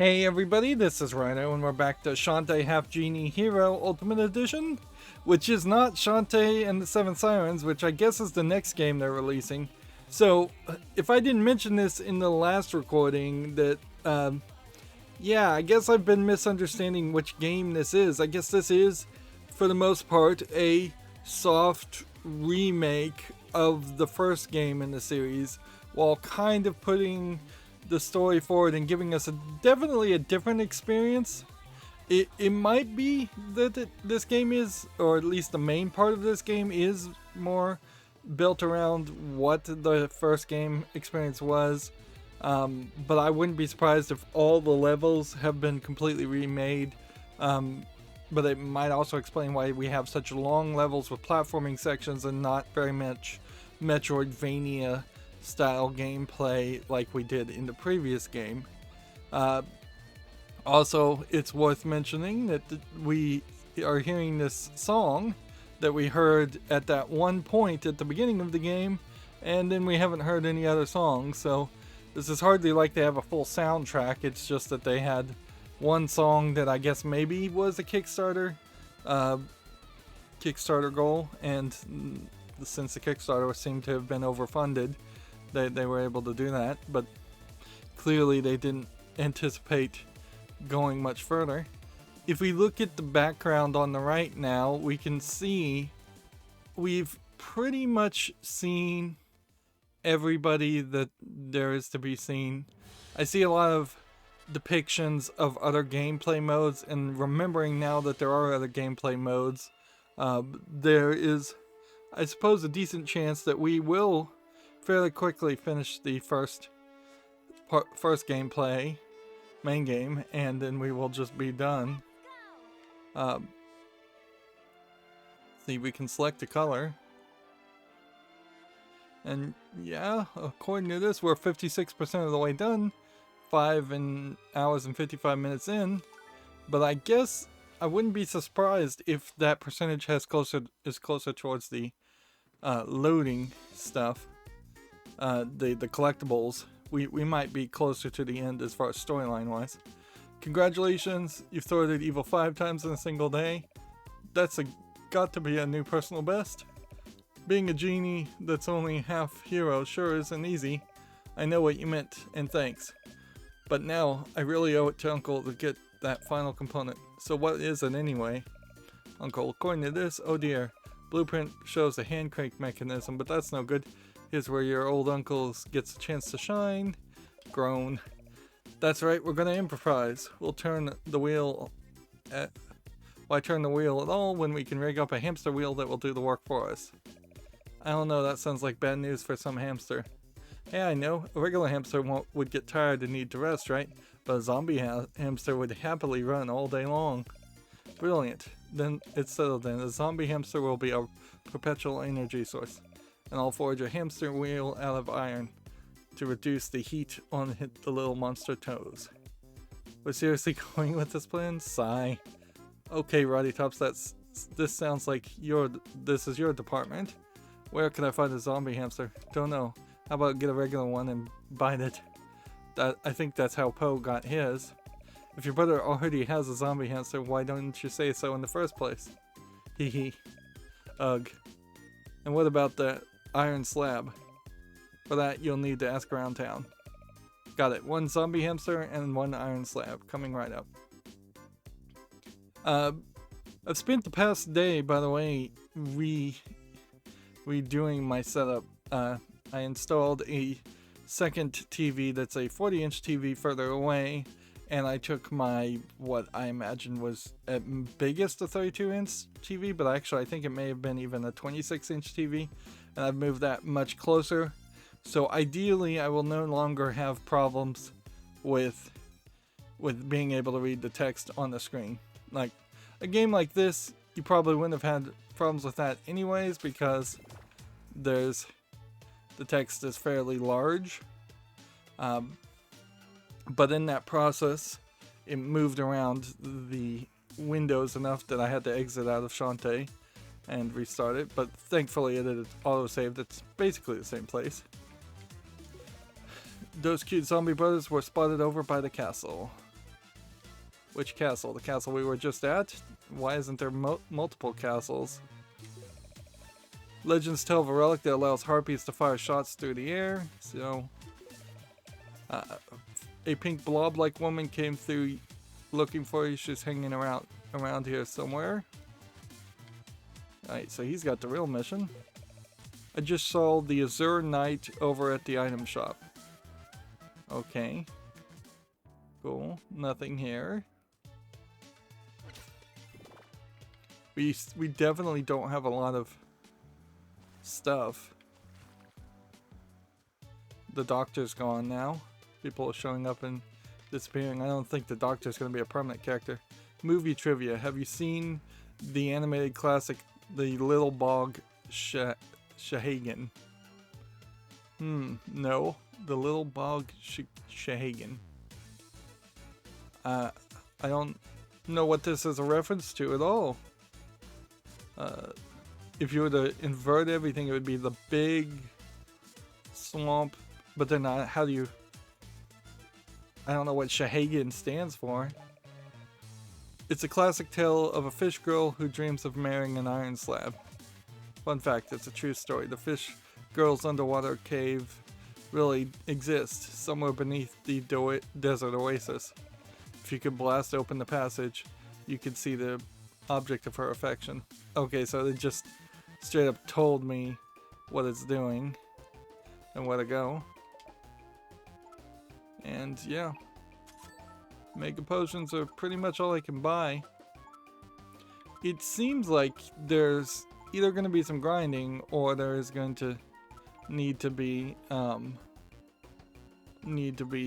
Hey everybody, this is Rydo, and we're back to Shantae Half-Genie Hero Ultimate Edition, which is not Shantae and the Seven Sirens, which I guess is the next game they're releasing. So, if I didn't mention this in the last recording, that, yeah, I guess I've been misunderstanding which game this is. I guess this is, for the most part, a soft remake of the first game in the series, while kind of putting the story forward and giving us definitely a different experience. It might be that this game is, or at least the main part of this game is more built around what the first game experience was, but I wouldn't be surprised if all the levels have been completely remade, but it might also explain why we have such long levels with platforming sections and not very much Metroidvania style gameplay like we did in the previous game. Also, it's worth mentioning that we are hearing this song that we heard at that one point at the beginning of the game, and then we haven't heard any other songs, so this is hardly like they have a full soundtrack. It's just that they had one song that I guess maybe was a Kickstarter goal, and since the Kickstarter seemed to have been overfunded, they were able to do that, but clearly they didn't anticipate going much further. If we look at the background on the right now, we can see we've pretty much seen everybody that there is to be seen. I see a lot of depictions of other gameplay modes, and remembering now that there are other gameplay modes, there is, I suppose, a decent chance that we will fairly quickly finish the first gameplay, main game, and then we will just be done. See, we can select a color, and yeah, according to this, we're 56% of the way done, 5 hours and 55 minutes in, but I guess I wouldn't be surprised if that percentage is closer towards the loading stuff. The collectibles, we might be closer to the end as far as storyline wise. Congratulations, you've thwarted evil 5 times in a single day. That's got to be a new personal best. Being a genie that's only half hero sure isn't easy. I know what you meant, and thanks. But now, I really owe it to Uncle to get that final component. So what is it anyway? Uncle, according to this, oh dear, blueprint shows a hand crank mechanism, but that's no good. Here's where your old uncle gets a chance to shine. Groan. That's right, we're gonna improvise. We'll turn the wheel why turn the wheel at all when we can rig up a hamster wheel that will do the work for us? I don't know, that sounds like bad news for some hamster. Hey, I know, a regular hamster would get tired and need to rest, right? But a zombie hamster would happily run all day long. Brilliant. Then it's settled then. A zombie hamster will be a perpetual energy source. And I'll forge a hamster wheel out of iron to reduce the heat on the little monster toes. We're seriously going with this plan? Sigh. Okay, Roddy Tops, this sounds like this is your department. Where can I find a zombie hamster? Don't know. How about get a regular one and bite it? I think that's how Poe got his. If your brother already has a zombie hamster, why don't you say so in the first place? Hee hee. Ugh. And what about the iron slab? For that, you'll need to ask around town. Got it. 1 zombie hamster and 1 iron slab. Coming right up. I've spent the past day, by the way, redoing my setup. I installed a second TV that's a 40-inch TV further away, and I took my, what I imagine was at biggest a 32-inch TV, but actually I think it may have been even a 26-inch TV, and I've moved that much closer. So ideally, I will no longer have problems with being able to read the text on the screen. Like, a game like this, you probably wouldn't have had problems with that anyways, because the text is fairly large. But in that process, it moved around the windows enough that I had to exit out of Shantae and restart it, but thankfully it had auto-saved. It's basically the same place. Those cute zombie brothers were spotted over by the castle. Which castle? The castle we were just at? Why isn't there multiple castles? Legends tell of a relic that allows harpies to fire shots through the air. So, a pink blob-like woman came through looking for you. She's hanging around here somewhere. Alright, so he's got the real mission. I just saw the Azure Knight over at the item shop. Okay. Cool. Nothing here. We definitely don't have a lot of stuff. The doctor's gone now. People are showing up and disappearing. I don't think the doctor's going to be a permanent character. Movie trivia. Have you seen the animated classic, The Little Bog Shahagan? No. The Little Bog Shahagan. I don't know what this is a reference to at all. If you were to invert everything, it would be the big swamp. But then how do you... I don't know what Shahagan stands for. It's a classic tale of a fish girl who dreams of marrying an iron slab. Fun fact, it's a true story. The fish girl's underwater cave really exists somewhere beneath the desert oasis. If you could blast open the passage, you could see the object of her affection. Okay, so they just straight up told me what it's doing and where to go. And yeah, Mega Potions are pretty much all I can buy. It seems like there's either going to be some grinding or there is going to need to be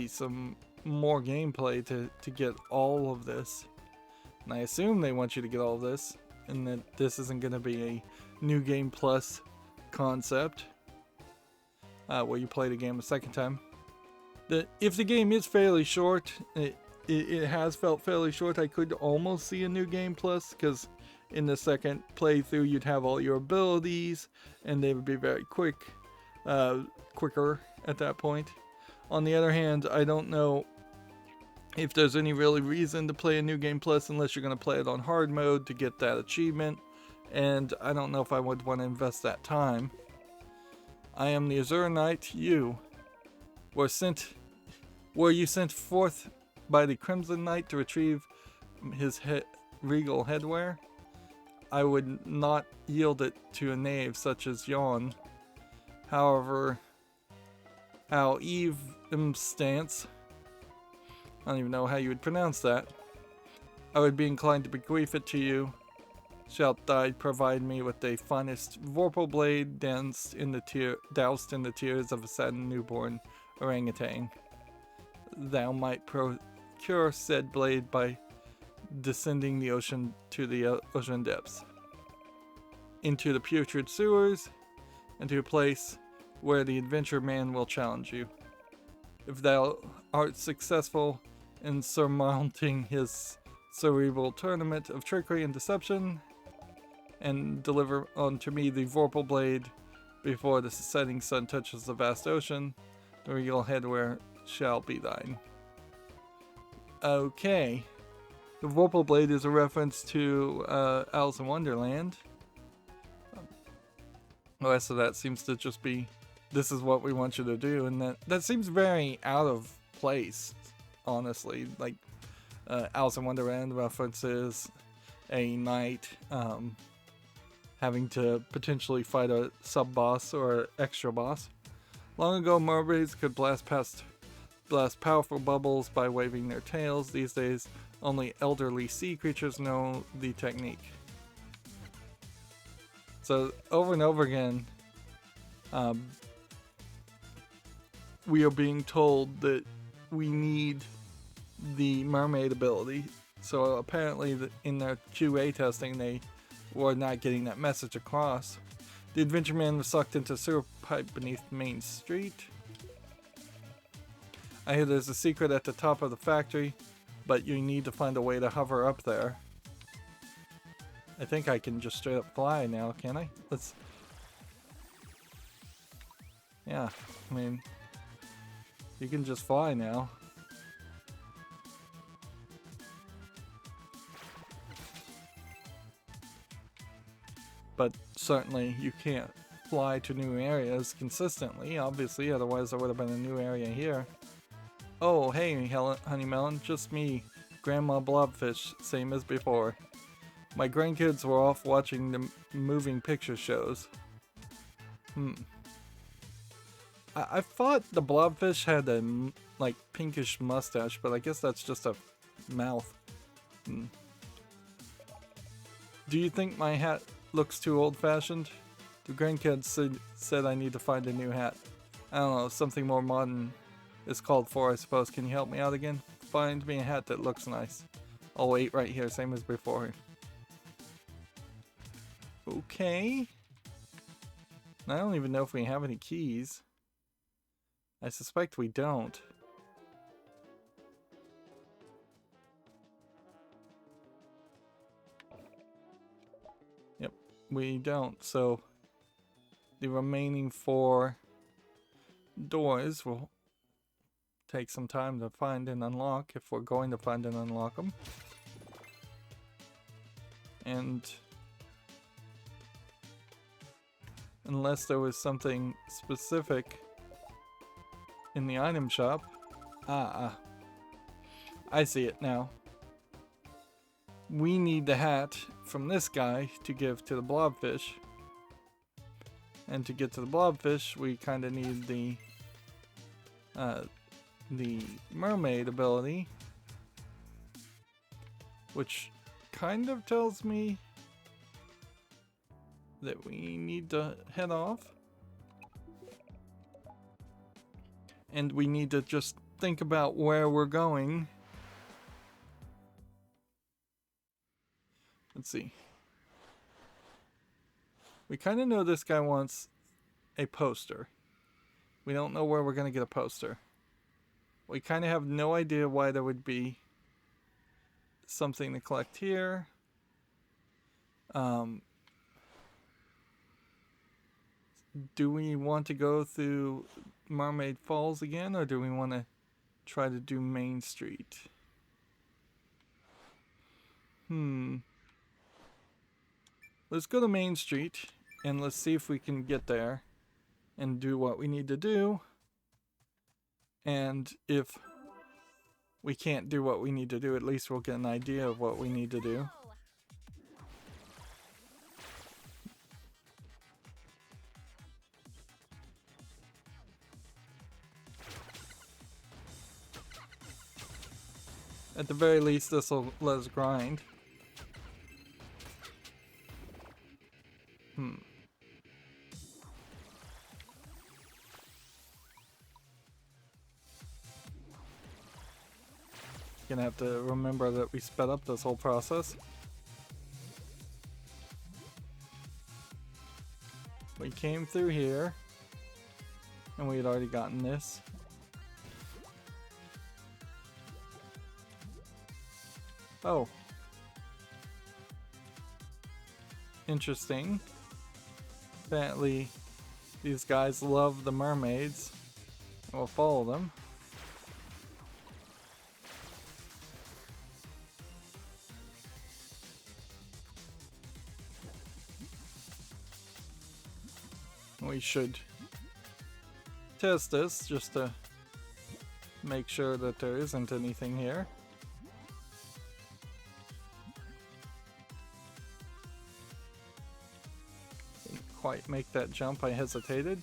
some more gameplay to get all of this. And I assume they want you to get all of this, and that this isn't going to be a new game plus concept where you play the game a second time. If the game is fairly short, it has felt fairly short. I could almost see a new game plus, because in the second playthrough you'd have all your abilities and they would be very quicker at that point. On the other hand, I don't know if there's any really reason to play a new game plus unless you're going to play it on hard mode to get that achievement, and I don't know if I would want to invest that time. I am the Azure Knight. You were you sent forth by the Crimson Knight to retrieve his regal headwear? I would not yield it to a knave such as yon. However, how Eve stance, I don't even know how you would pronounce that, I would be inclined to bequeath it to you. Shalt thou provide me with the finest Vorpal Blade doused in the tears of a saddened newborn orangutan. Thou might procure said blade by descending the ocean to the ocean depths, into the putrid sewers, and to a place where the adventure man will challenge you. If thou art successful in surmounting his cerebral tournament of trickery and deception, and deliver unto me the Vorpal Blade before the setting sun touches the vast ocean, the regal headwear shall be thine. Okay. The Vorpal Blade is a reference to Alice in Wonderland. The rest of that seems to just be, this is what we want you to do, and that seems very out of place, honestly. Like, Alice in Wonderland references a knight having to potentially fight a sub-boss or extra boss. Long ago, mermaids could blast powerful bubbles by waving their tails. These days, only elderly sea creatures know the technique. So, over and over again, we are being told that we need the mermaid ability. So apparently in their QA testing, they were not getting that message across. The adventure man was sucked into a sewer pipe beneath Main Street. I hear there's a secret at the top of the factory, but you need to find a way to hover up there. I think I can just straight up fly now, can I? Yeah, I mean, you can just fly now. But certainly you can't fly to new areas consistently, obviously, otherwise there would have been a new area here. Oh, hey, Honeymelon, just me, Grandma Blobfish, same as before. My grandkids were off watching the moving picture shows. I thought the blobfish had a, like, pinkish mustache, but I guess that's just a mouth. Do you think my hat looks too old-fashioned? The grandkids said I need to find a new hat. I don't know, something more modern is called for, I suppose. Can you help me out again? Find me a hat that looks nice. I'll wait right here, same as before. Okay. I don't even know if we have any keys. I suspect we don't. Yep, we don't. So the remaining 4 doors will take some time to find and unlock, if we're going to find and unlock them. And unless there was something specific in the item shop. I see it now. We need the hat from this guy to give to the blobfish. And to get to the blobfish, we kind of need the mermaid ability, which kind of tells me that we need to head off. And we need to just think about where we're going. Let's see. We kind of know this guy wants a poster. We don't know where we're going to get a poster. We kind of have no idea why there would be something to collect here. Do we want to go through Mermaid Falls again, or do we want to try to do Main Street? Let's go to Main Street and let's see if we can get there and do what we need to do. And if we can't do what we need to do, at least we'll get an idea of what we need to do. At the very least, this will let us grind. Gonna have to remember that we sped up this whole process. We came through here, and we had already gotten this. Oh. Interesting. Apparently, these guys love the mermaids. We'll follow them. We should test this just to make sure that there isn't anything here. Didn't quite make that jump, I hesitated.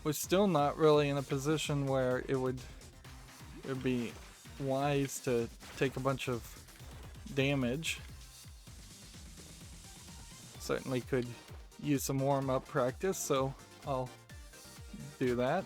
We're still not really in a position where it would be wise to take a bunch of damage. Certainly could use some warm-up practice, so I'll do that.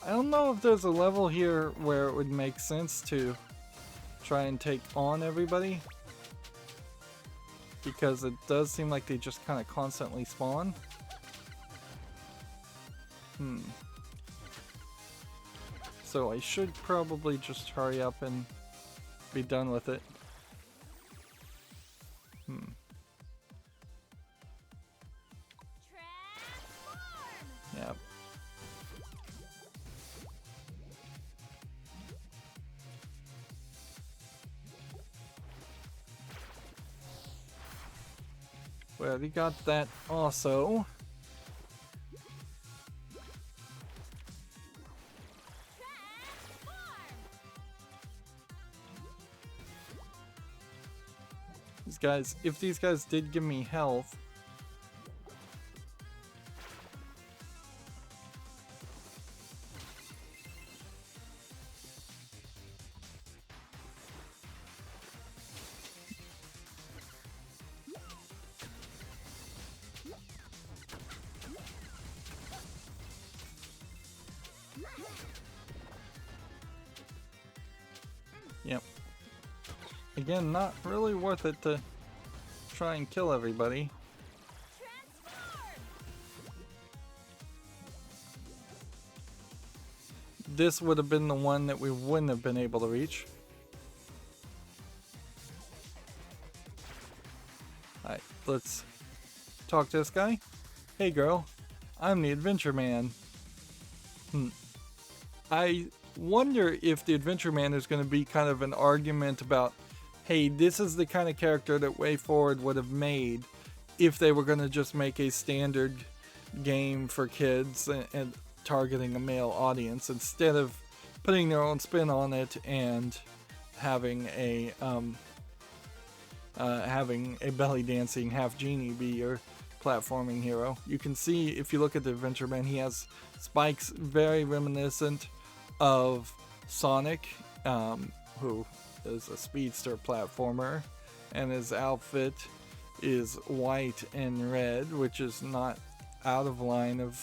I don't know if there's a level here where it would make sense to try and take on everybody, because it does seem like they just kind of constantly spawn. So I should probably just hurry up and be done with it. Yep. We already got that also. These guys, if these guys did give me health, yep. Again, not really worth it to try and kill everybody. This would have been the one that we wouldn't have been able to reach. Alright, let's talk to this guy. Hey girl, I'm the Adventure Man. I wonder if the Adventure Man is going to be kind of an argument about, hey, this is the kind of character that WayForward would have made if they were going to just make a standard game for kids and targeting a male audience instead of putting their own spin on it and having a belly dancing Half-Genie be your platforming hero. You can see if you look at the Adventure Man, he has spikes very reminiscent of Sonic, who is a speedster platformer, and his outfit is white and red, which is not out of line of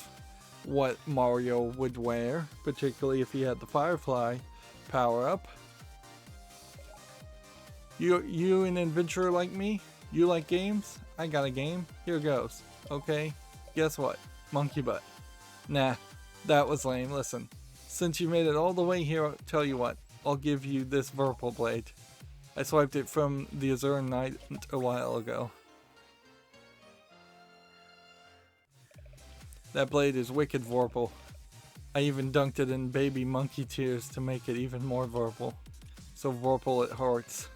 what Mario would wear, particularly if he had the Firefly power-up. You an adventurer like me? You like games? I got a game. Here goes. Okay, guess what? Monkey butt. Nah, that was lame. Listen, since you made it all the way here, I'll tell you what, I'll give you this Vorpal Blade. I swiped it from the Azure Knight a while ago. That blade is wicked Vorpal. I even dunked it in baby monkey tears to make it even more Vorpal. So Vorpal it hurts.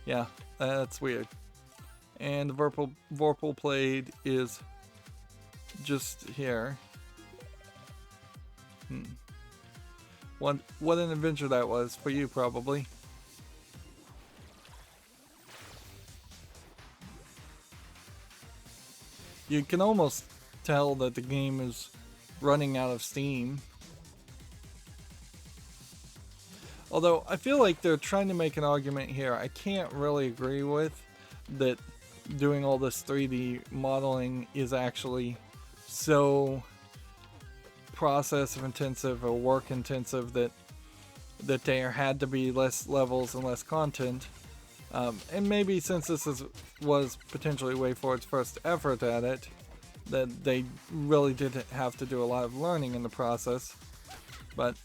Yeah, that's weird. And the Vorpal Blade is just here. What an adventure that was for you, probably. You can almost tell that the game is running out of steam. Although I feel like they're trying to make an argument here I can't really agree with, that doing all this 3D modeling is actually so process intensive or work intensive that there had to be less levels and less content. And maybe since this was potentially WayForward's first effort at it, that they really did have to do a lot of learning in the process. But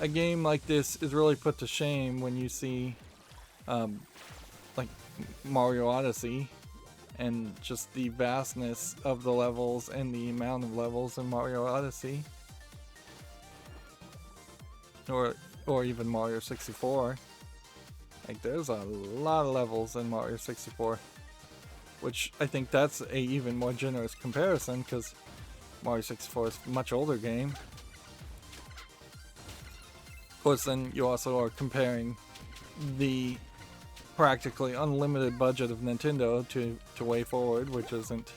a game like this is really put to shame when you see like Mario Odyssey and just the vastness of the levels and the amount of levels in Mario Odyssey, or even Mario 64. Like, there's a lot of levels in Mario 64, which I think that's a even more generous comparison because Mario 64 is a much older game. Of course, then you also are comparing the practically unlimited budget of Nintendo to WayForward, which isn't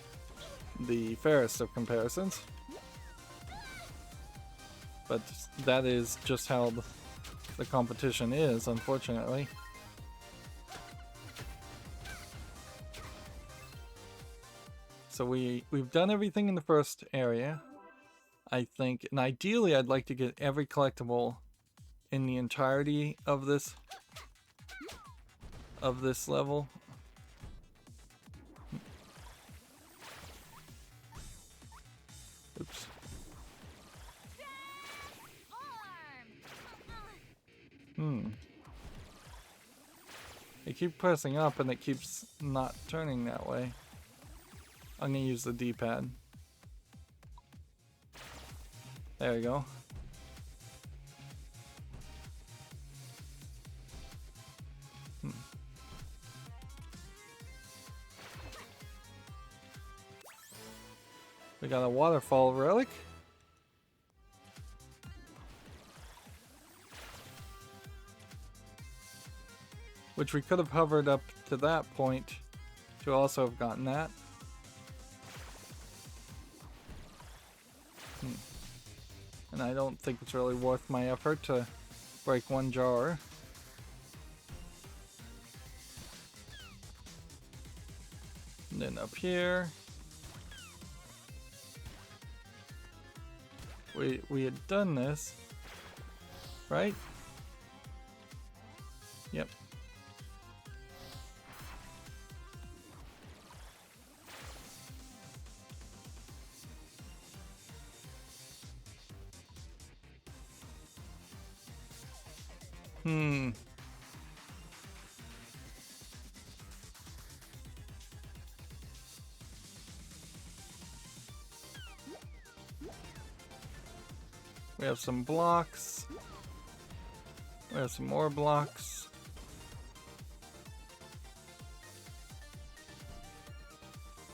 the fairest of comparisons. But that is just how the competition is, unfortunately. So we've done everything in the first area, I think, and ideally I'd like to get every collectible in the entirety of this level. Oops. I keep pressing up and it keeps not turning that way. I'm gonna use the D-pad. There we go. We got a Waterfall Relic. Which we could have hovered up to that point to also have gotten that. And I don't think it's really worth my effort to break one jar. And then up here, we had done this, right? Yep. We have some blocks. We have some more blocks.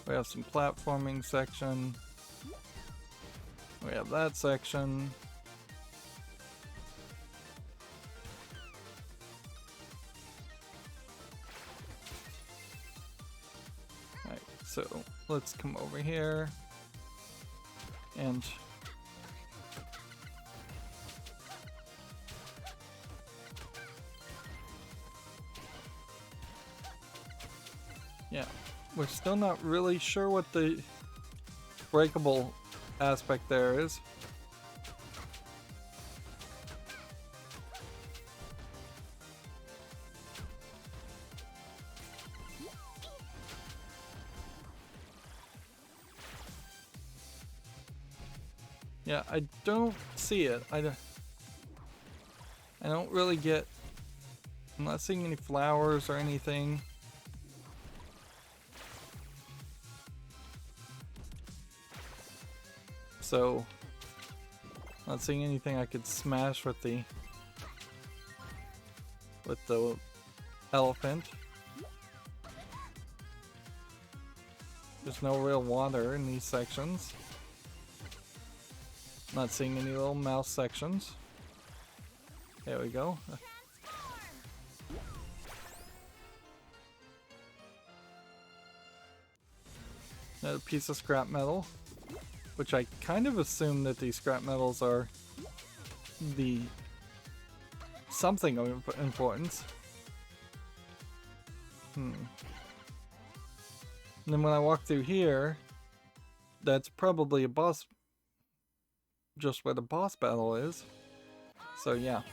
We have some platforming section. We have that section. Alright, so let's come over here and yeah, we're still not really sure what the breakable aspect there is. Yeah, I don't see it. I don't really get... I'm not seeing any flowers or anything. So, not seeing anything I could smash with the elephant. There's no real water in these sections. Not seeing any little mouse sections. There we go. Another piece of scrap metal. Which I kind of assume that these scrap metals are the something of importance. And then when I walk through here, that's probably a boss, just where the boss battle is. So yeah.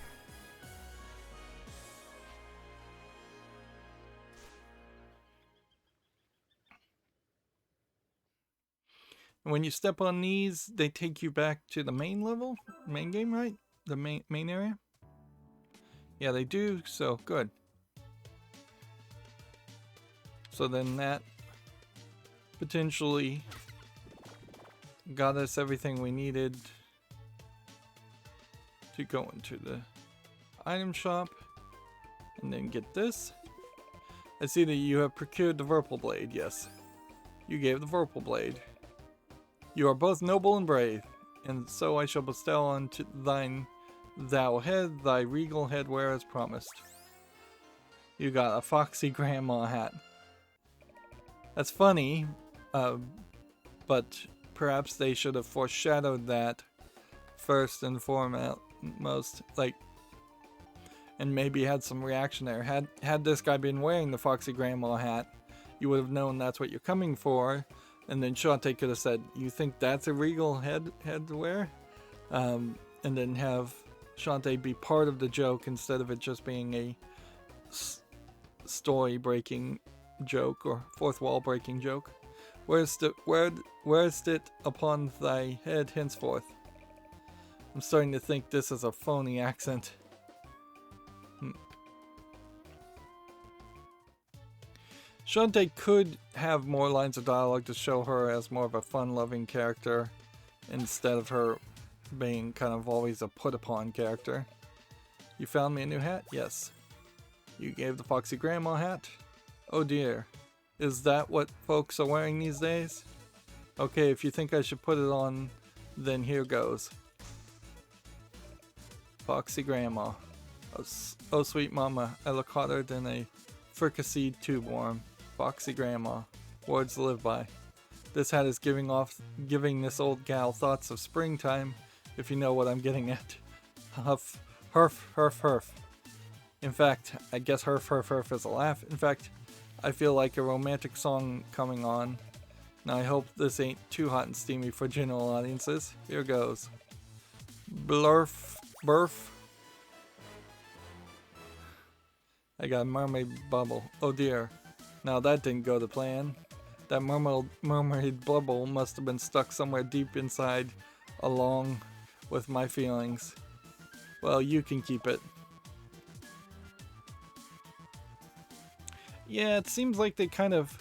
When you step on these, they take you back to the main level, main game, right? The main area? Yeah, they do, so good. So then that potentially got us everything we needed to go into the item shop and then get this. I see that you have procured the Vorpal Blade, yes. You gave the Vorpal Blade. You are both noble and brave, and so I shall bestow unto thine thou head thy regal headwear as promised. You got a foxy grandma hat. That's funny, but perhaps they should have foreshadowed that first and foremost, like, and maybe had some reaction there. Had this guy been wearing the foxy grandma hat, you would have known that's what you're coming for. And then Shantae could have said, "You think that's a regal head to wear?" And then have Shantae be part of the joke instead of it just being a story-breaking joke or fourth wall-breaking joke. Where's it upon thy head henceforth? I'm starting to think this is a phony accent. Shantae could have more lines of dialogue to show her as more of a fun-loving character instead of her being kind of always a put-upon character. You found me a new hat? Yes. You gave the Foxy Grandma hat? Oh dear. Is that what folks are wearing these days? Okay, if you think I should put it on, then here goes. Foxy Grandma. Oh sweet mama, I look hotter than a fricasseed tube worm. Foxy Grandma. Words to live by. This hat is giving this old gal thoughts of springtime, if you know what I'm getting at. Huff, herf, herf, herf. In fact, I guess herf, herf, herf is a laugh. In fact, I feel like a romantic song coming on. Now I hope this ain't too hot and steamy for general audiences. Here goes. Blurf, burf. I got a mermaid bubble. Oh dear. Now that didn't go to plan. That mermaid bubble must have been stuck somewhere deep inside, along with my feelings. Well, you can keep it. Yeah, it seems like they kind of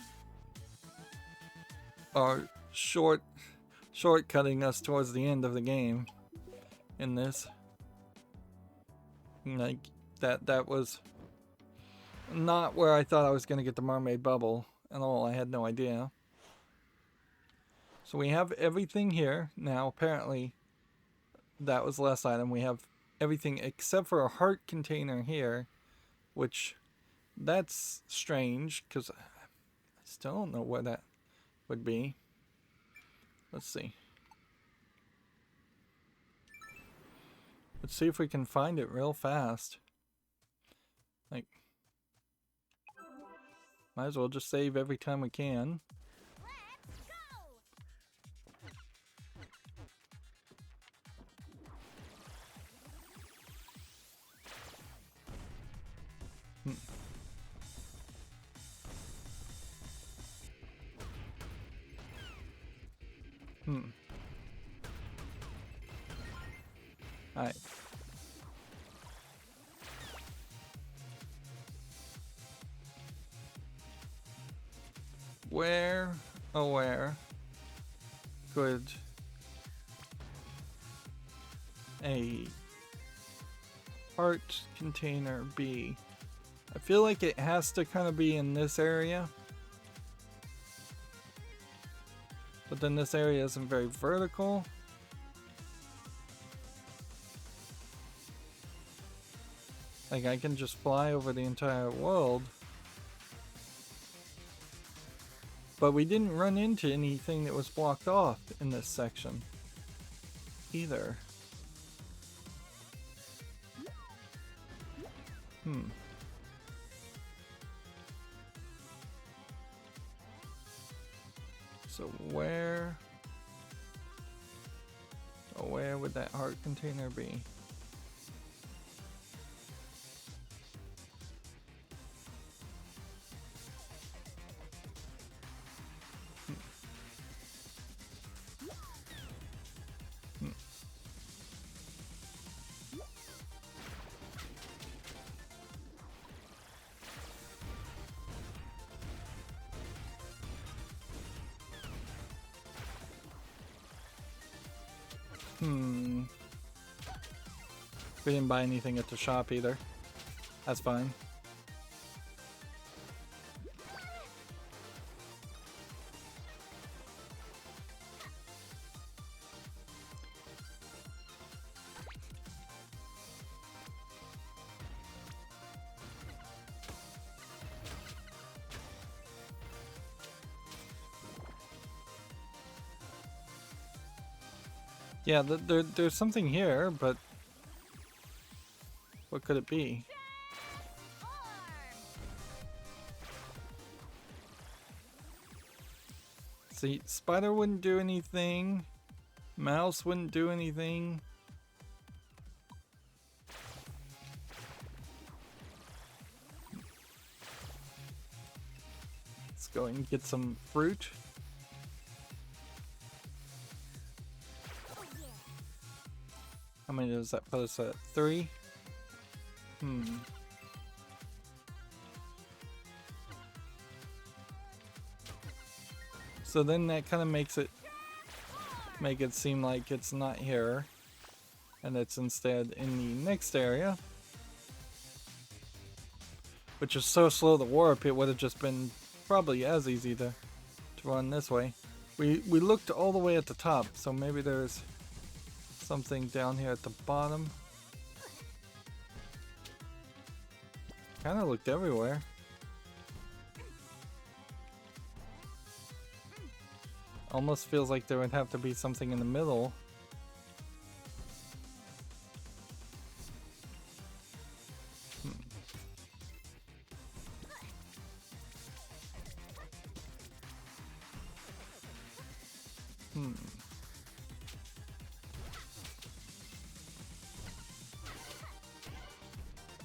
are shortcutting us towards the end of the game in this. Like that was not where I thought I was going to get the mermaid bubble at all. I had no idea. So we have everything here now. Apparently that was the last item. We have everything except for a heart container here, which that's strange because I still don't know where that would be. Let's see. Let's see if we can find it real fast. Like, might as well just save every time we can. Alright. Where, oh where could a heart container be? I feel like it has to kind of be in this area. But then this area isn't very vertical. Like I can just fly over the entire world. But we didn't run into anything that was blocked off in this section either. So where would that heart container be? We didn't buy anything at the shop either. That's fine. Yeah, there's something here, but what could it be? See, spider wouldn't do anything. Mouse wouldn't do anything. Let's go and get some fruit. How many does that put us at? 3? So then that kind of make it seem like it's not here, and it's instead in the next area, which is so slow to warp. It would have just been probably as easy to run this way. We looked all the way at the top, so maybe there's something down here at the bottom. Kind of looked everywhere. Almost feels like there would have to be something in the middle.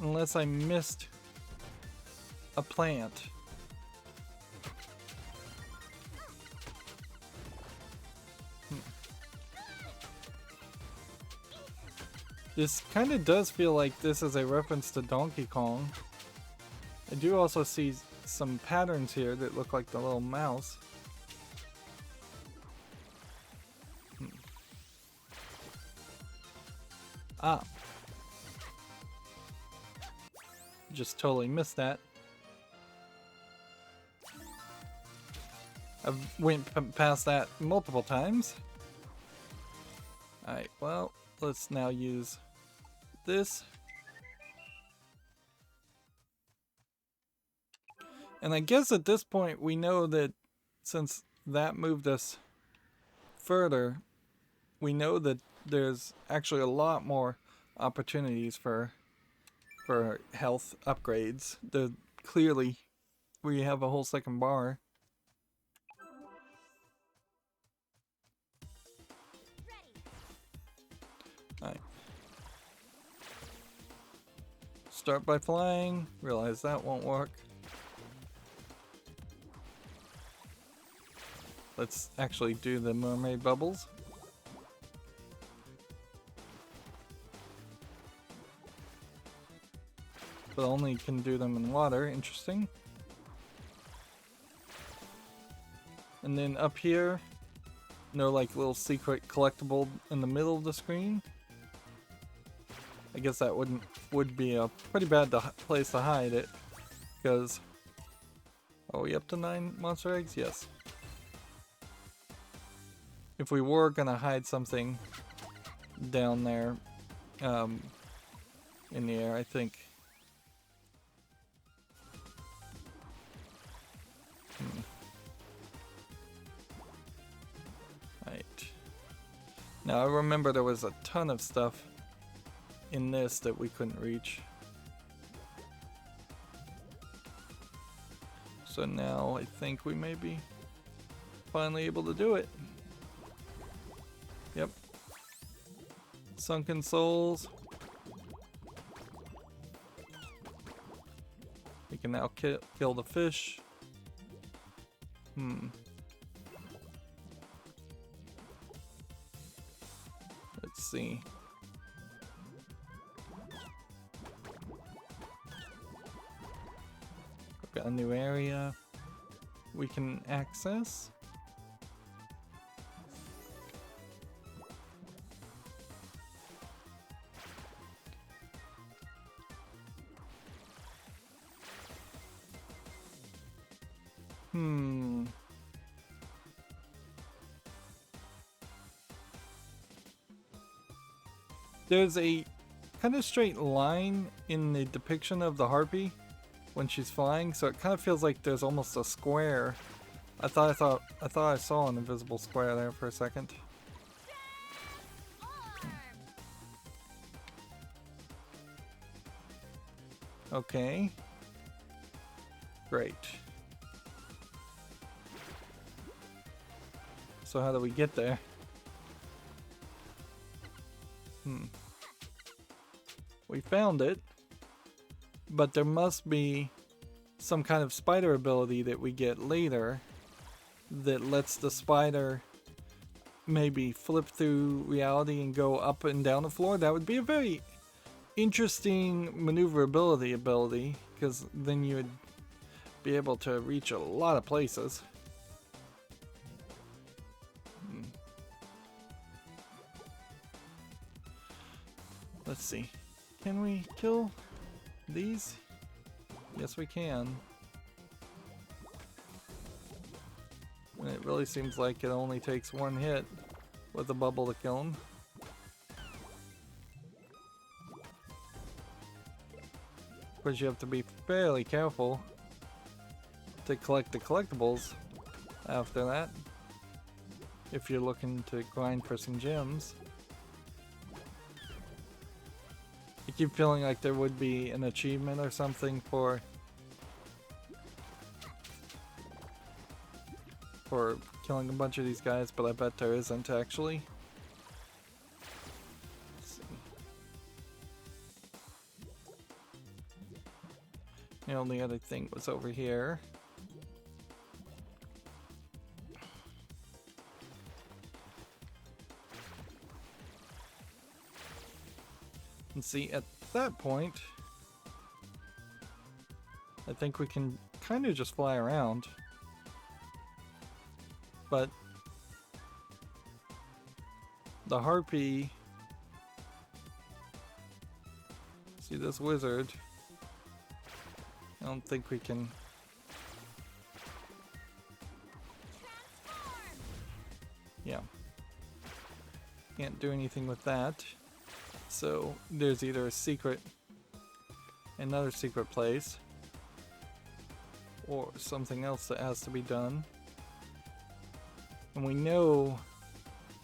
Unless I missed a plant. This kind of does feel like this is a reference to Donkey Kong. I do also see some patterns here that look like the little mouse. Ah. Just totally missed that. I've went past that multiple times. Alright, well, let's now use this. And I guess at this point we know that since that moved us further, we know that there's actually a lot more opportunities for health upgrades. Clearly we have a whole second bar. Alright. Start by flying. Realize that won't work. Let's actually do the mermaid bubbles. But only can do them in water. Interesting. And then up here, no like little secret collectible in the middle of the screen. I guess that would be a pretty bad place to hide it, because are we up to 9 monster eggs? Yes. If we were gonna hide something down there in the air, I think. Right. Now I remember there was a ton of stuff in this that we couldn't reach. So now I think we may be finally able to do it. Yep. Sunken souls. We can now kill the fish. Let's see. We've got a new area we can access. There's a kind of straight line in the depiction of the harpy when she's flying, so it kind of feels like there's almost a square. I thought I saw an invisible square there for a second. Okay. Great. So how do we get there? We found it, but there must be some kind of spider ability that we get later that lets the spider maybe flip through reality and go up and down the floor. That would be a very interesting maneuverability ability, because then you would be able to reach a lot of places. Let's see. Can we kill these? Yes, we can. And it really seems like it only takes one hit with a bubble to kill them. Of course, you have to be fairly careful to collect the collectibles after that, if you're looking to grind for some gems. I keep feeling like there would be an achievement or something for killing a bunch of these guys, but I bet there isn't actually. Let's see. The only other thing was over here. And see, at that point, I think we can kind of just fly around. But the harpy, see this wizard, I don't think we can. Yeah. Can't do anything with that. So there's either a secret, another secret place, or something else that has to be done. And we know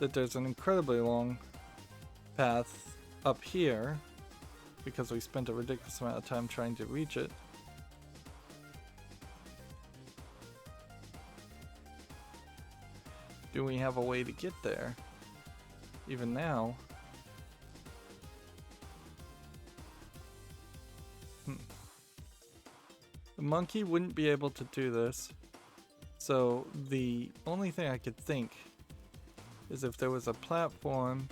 that there's an incredibly long path up here because we spent a ridiculous amount of time trying to reach it. Do we have a way to get there? Even now? The monkey wouldn't be able to do this. So the only thing I could think is if there was a platform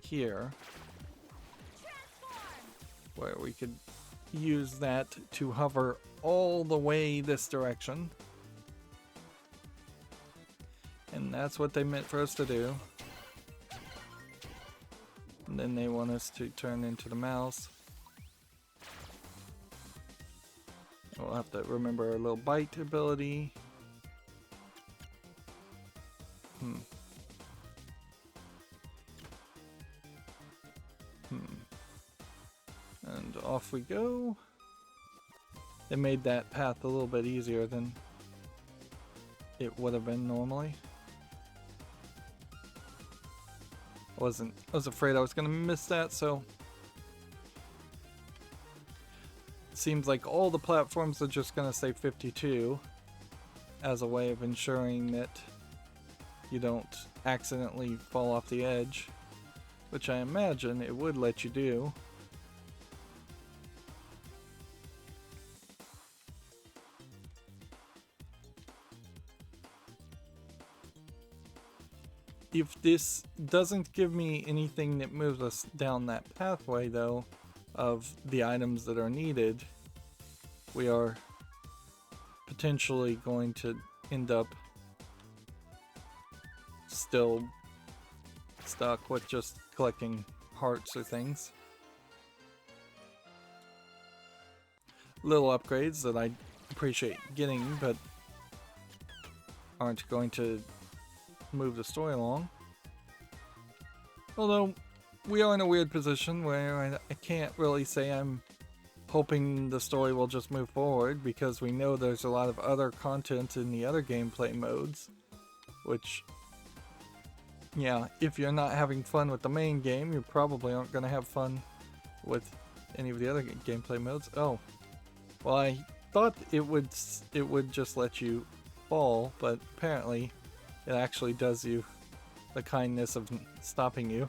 here where we could use that to hover all the way this direction. And that's what they meant for us to do. And then they want us to turn into the mouse. We'll have to remember our little bite ability. And off we go. They made that path a little bit easier than it would have been normally. I was afraid I was gonna miss that, so seems like all the platforms are just gonna say 52 as a way of ensuring that you don't accidentally fall off the edge, which I imagine it would let you do. If this doesn't give me anything that moves us down that pathway though, of the items that are needed, we are potentially going to end up still stuck with just collecting hearts or things. Little upgrades that I appreciate getting, but aren't going to move the story along. Although we are in a weird position where I can't really say I'm hoping the story will just move forward, because we know there's a lot of other content in the other gameplay modes, which, yeah, if you're not having fun with the main game, you probably aren't going to have fun with any of the other gameplay modes. Oh, well, I thought it would just let you fall, but apparently it actually does you the kindness of stopping you,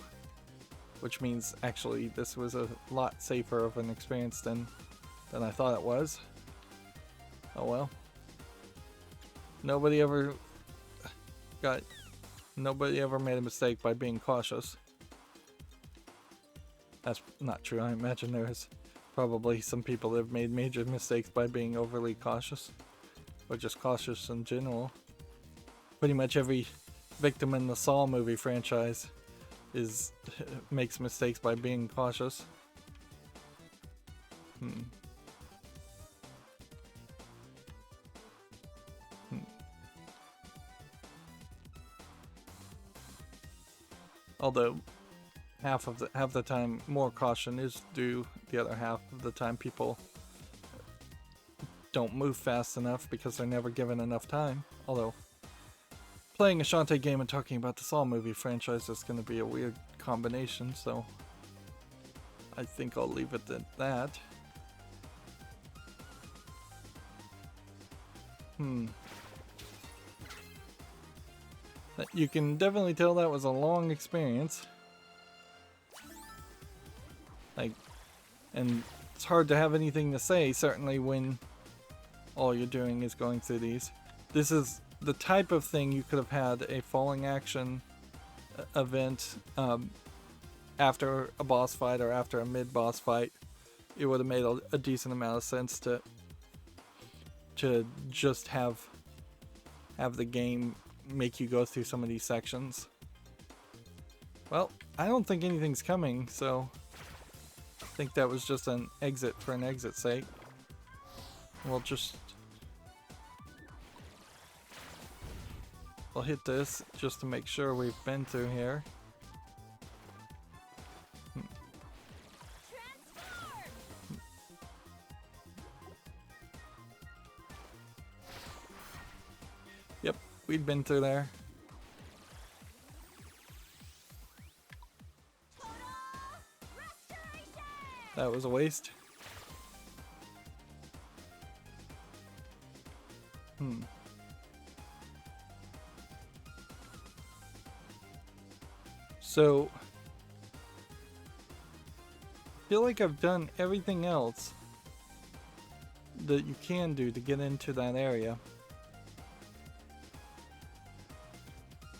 which means actually this was a lot safer of an experience than I thought it was. Oh well. Nobody ever made a mistake by being cautious. That's not true. I imagine there's probably some people that have made major mistakes by being overly cautious, or just cautious in general. Pretty much every victim in the Saw movie franchise is makes mistakes by being cautious. Hmm. Although half the time more caution is due, the other half of the time people don't move fast enough because they're never given enough time. Although playing a Shantae game and talking about the Saw movie franchise is going to be a weird combination, so I think I'll leave it at that. You can definitely tell that was a long experience. Like, and it's hard to have anything to say, certainly when all you're doing is going through these. This is the type of thing you could have had a falling action event after a boss fight or after a mid-boss fight. It would have made a decent amount of sense to just have the game make you go through some of these sections. Well, I don't think anything's coming, so I think that was just an exit for an exit's sake. We'll hit this just to make sure we've been through here. Yep, we'd been through there. That was a waste. So, I feel like I've done everything else that you can do to get into that area.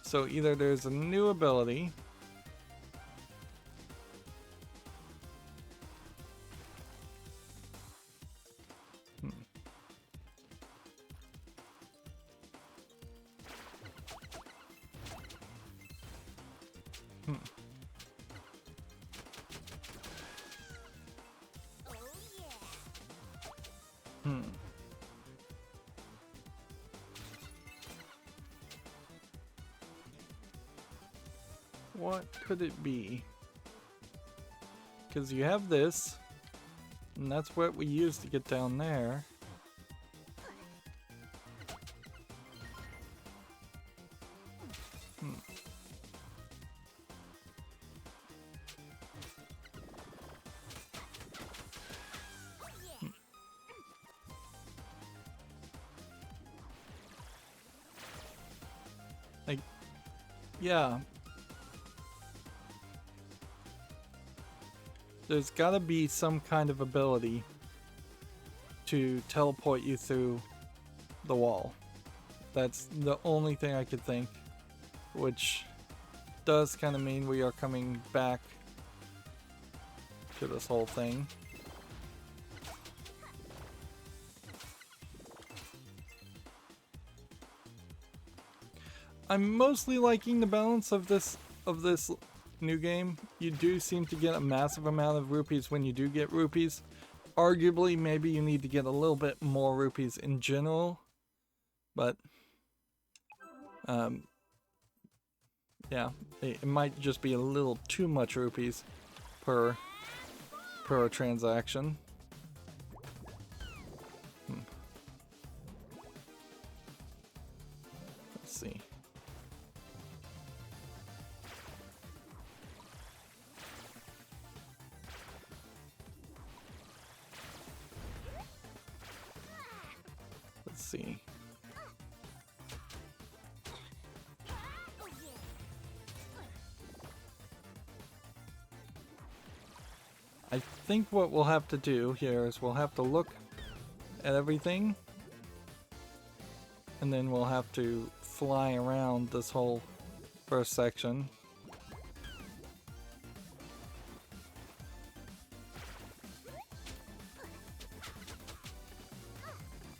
So either there's a new ability, what could it be? Because you have this, and that's what we use to get down there. Like, yeah. There's gotta be some kind of ability to teleport you through the wall. That's the only thing I could think, which does kind of mean we are coming back to this whole thing. I'm mostly liking the balance of this new game. You do seem to get a massive amount of rupees when you do get rupees. Arguably, maybe you need to get a little bit more rupees in general, but yeah, it might just be a little too much rupees per transaction. Let's see. Let's see. I think what we'll have to do here is we'll have to look at everything, and then we'll have to fly around this whole first section.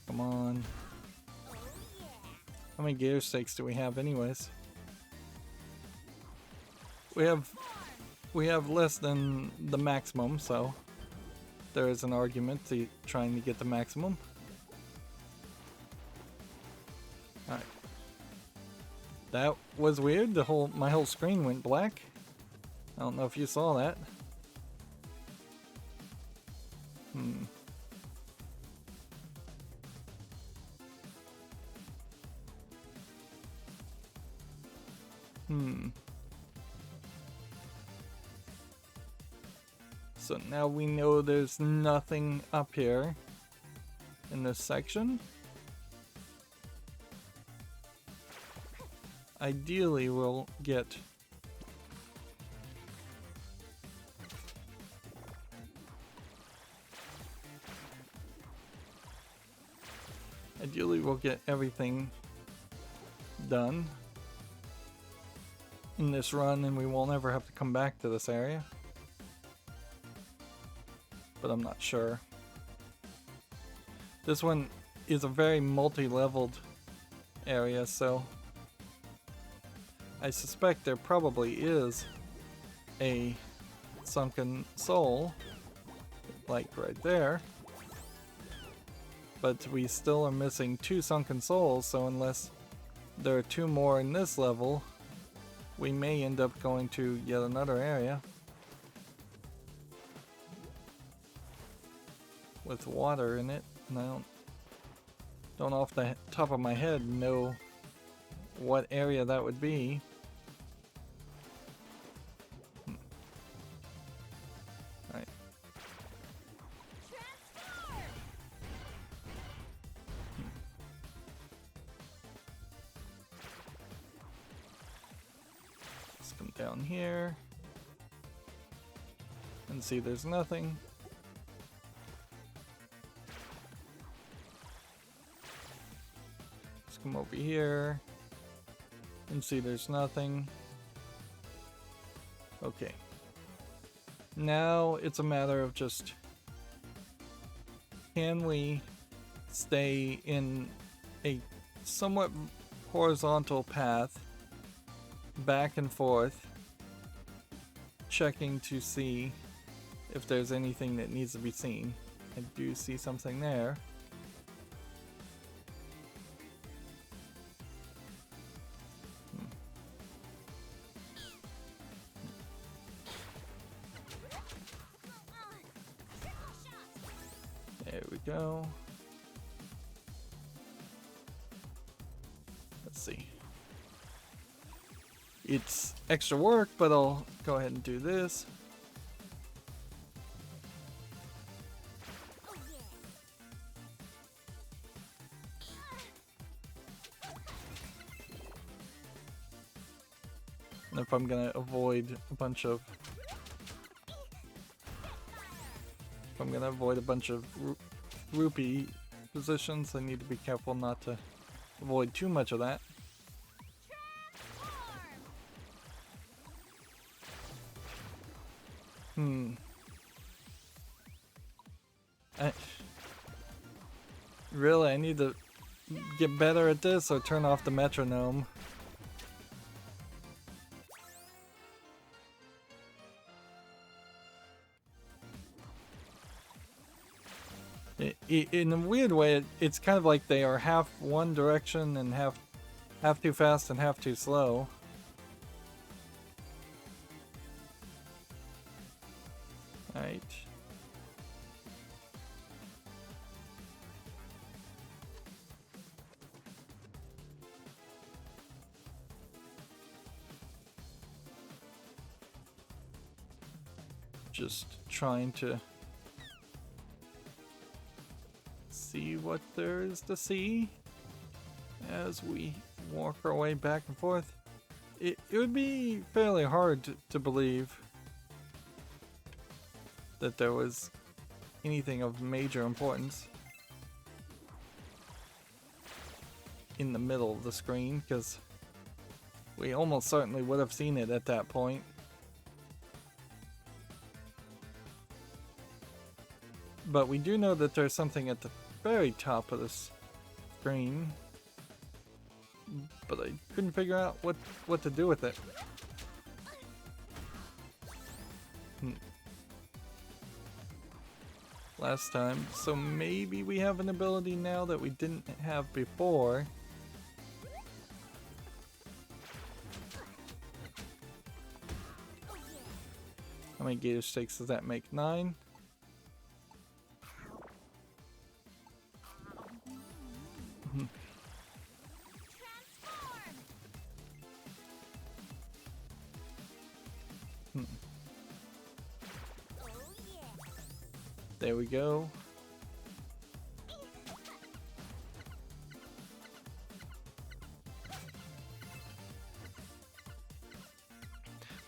Come on. How many gear stakes do we have anyways? We have less than the maximum, so there is an argument to trying to get the maximum. Alright. That was weird. My whole screen went black. I don't know if you saw that. So now we know there's nothing up here in this section. Ideally, we'll get everything done in this run, and we won't ever have to come back to this area. But I'm not sure. This one is a very multi-leveled area, so I suspect there probably is a sunken soul, like right there. But we still are missing 2 sunken souls, so unless there are 2 more in this level, we may end up going to yet another area with water in it, and I don't off the top of my head know what area that would be. Alright. Let's come down here and see there's nothing. Let's come over here and see there's nothing. Okay. Now it's a matter of just, can we stay in a somewhat horizontal path back and forth, checking to see if there's anything that needs to be seen. I do see something there. There we go. Let's see. It's extra work, but I'll go ahead and do this. And if I'm gonna avoid a bunch of rupee positions, I need to be careful not to avoid too much of that. Really, I need to get better at this or turn off the metronome. In a weird way, it's kind of like they are half one direction and half too fast and half too slow. Right. Just trying to see what there is to see as we walk our way back and forth. It would be fairly hard to believe that there was anything of major importance in the middle of the screen, because we almost certainly would have seen it at that point. But we do know that there's something at the very top of this screen, but I couldn't figure out what to do with it. Last time. So maybe we have an ability now that we didn't have before. How many gator stakes does that make? 9? There we go.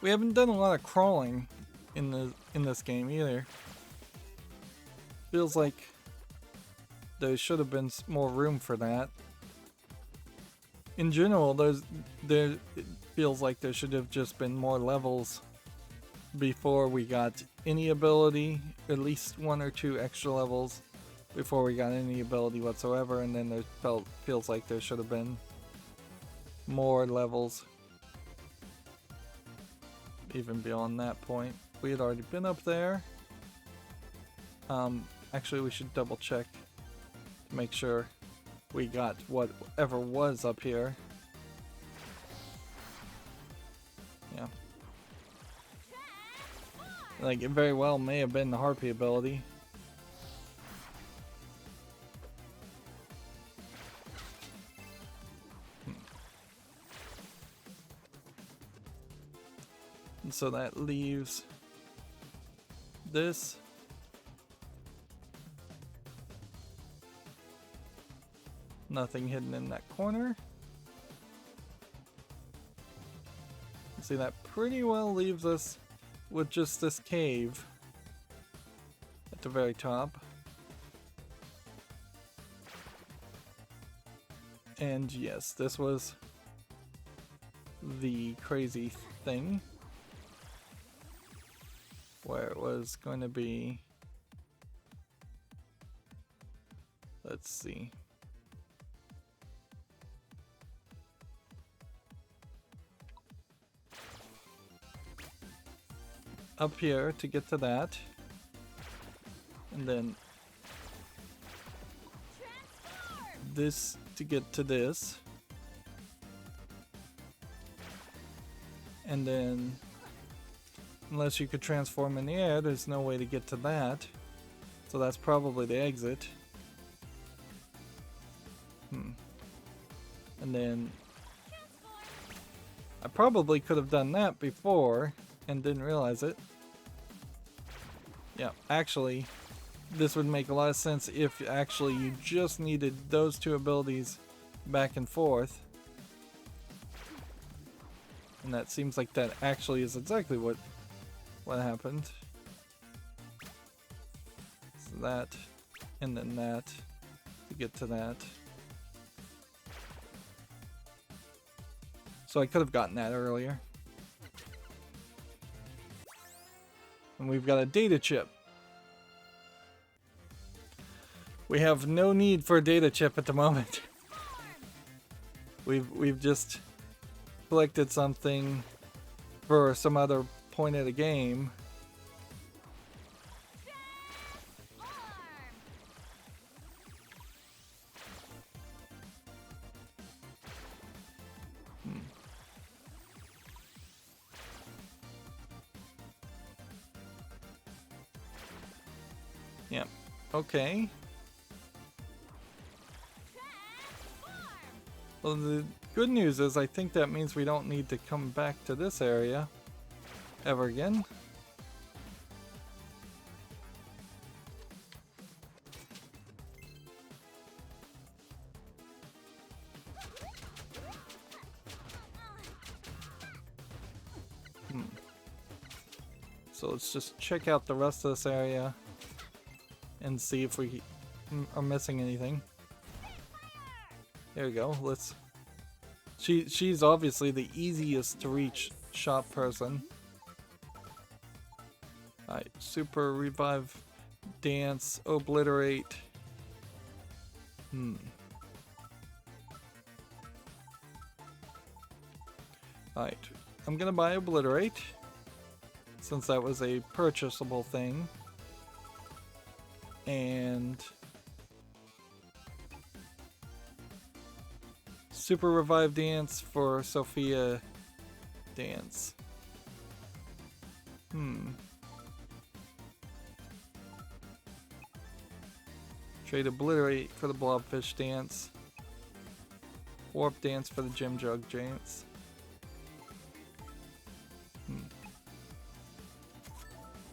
We haven't done a lot of crawling in this game either. Feels like there should have been more room for that. In general, it feels like there should have just been more levels before we got any ability, at least 1 or 2 extra levels before we got any ability whatsoever, and then feels like there should have been more levels even beyond that point. We had already been up there. Actually, we should double check to make sure we got whatever was up here. Yeah. Like, it very well may have been the Harpy ability. And so that leaves this. Nothing hidden in that corner. See, that pretty well leaves us with just this cave at the very top. And yes, this was the crazy thing where it was going to be, let's see. Up here to get to that, and then this to get to this, and then unless you could transform in the air, there's no way to get to that, so that's probably the exit. And then I probably could have done that before and didn't realize it. Yeah, actually, this would make a lot of sense if actually you just needed those 2 abilities back and forth. And that seems like that actually is exactly what happened. So that, and then that, to get to that. So I could have gotten that earlier. And we've got a data chip. We have no need for a data chip at the moment. We've just collected something for some other point of the game. Yep. Okay. Well, the good news is I think that means we don't need to come back to this area ever again. So let's just check out the rest of this area and see if we are missing anything. There we go. Let's. She's obviously the easiest to reach shop person. Alright, super revive, dance, obliterate. Alright, I'm gonna buy obliterate. since that was a purchasable thing. And Super Revive Dance for Sophia Dance. Trade Obliterate for the Blobfish Dance. Warp Dance for the Gem Jug Dance.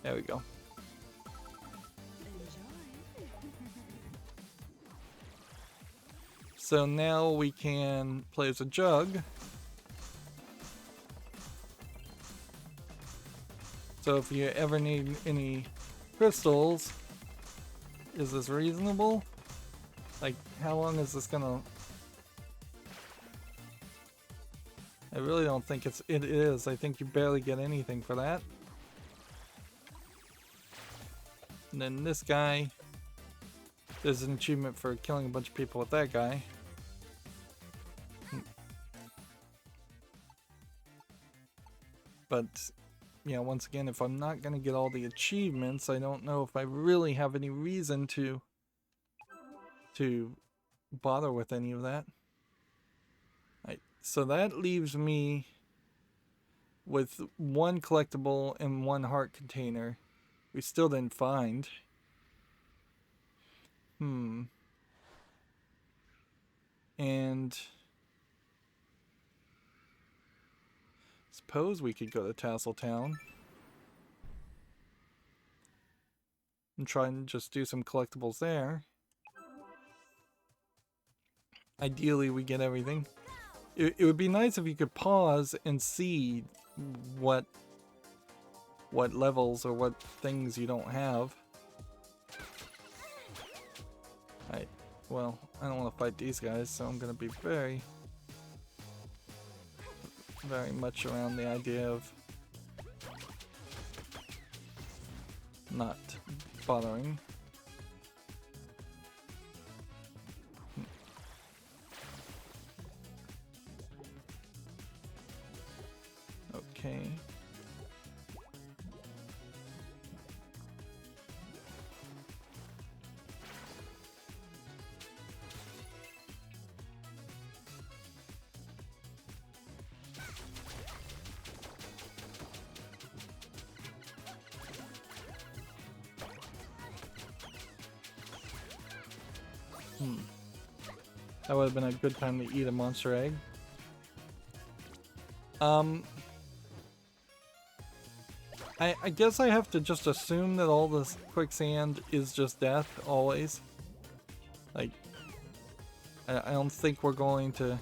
There we go. So now we can play as a jug. So if you ever need any crystals, is this reasonable? Like, how long is this gonna... I really don't think it is. I think you barely get anything for that. And then this guy, there's an achievement for killing a bunch of people with that guy. But, yeah, once again, if I'm not gonna get all the achievements, I don't know if I really have any reason to bother with any of that. Right, so that leaves me with one collectible and one heart container. We still didn't find. And suppose we could go to Tasseltown and try and just do some collectibles there. Ideally, we get everything. It would be nice if you could pause and see what levels or what things you don't have. Right. Well, I don't want to fight these guys, so I'm going to be very much around the idea of not bothering. Okay. That would have been a good time to eat a monster egg. I guess I have to just assume that all this quicksand is just death, always. Like, I don't think we're going to,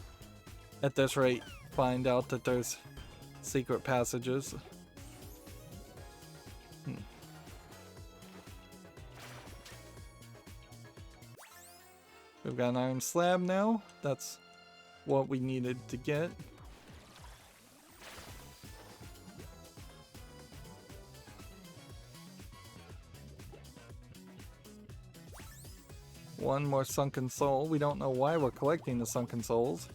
at this rate, find out that there's secret passages. We've got an iron slab now. That's what we needed to get. One more sunken soul. We don't know why we're collecting the sunken souls.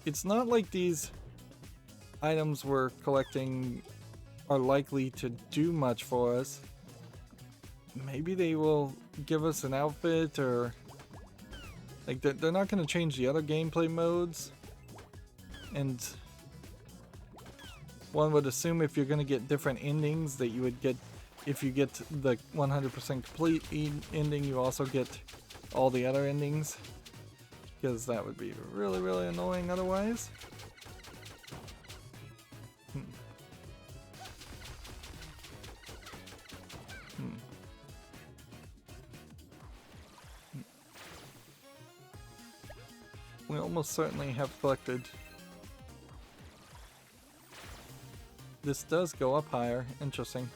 It's not like these items we're collecting are likely to do much for us. Maybe they will give us an outfit, or like they're not going to change the other gameplay modes. And one would assume if you're going to get different endings that you would get, if you get the 100% complete ending, you also get all the other endings, because that would be really, really annoying otherwise. We almost certainly have collected. This does go up higher. Interesting.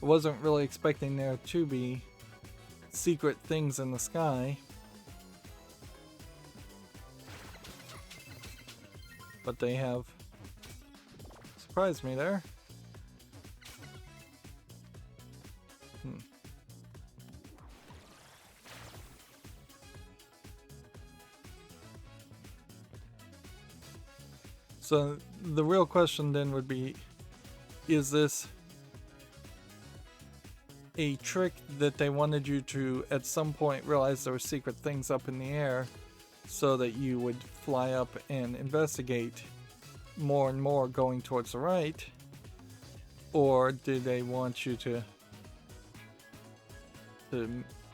I wasn't really expecting there to be secret things in the sky. But they have surprised me there. So the real question then would be, is this a trick that they wanted you to at some point realize there were secret things up in the air so that you would fly up and investigate more and more going towards the right? Or did they want you to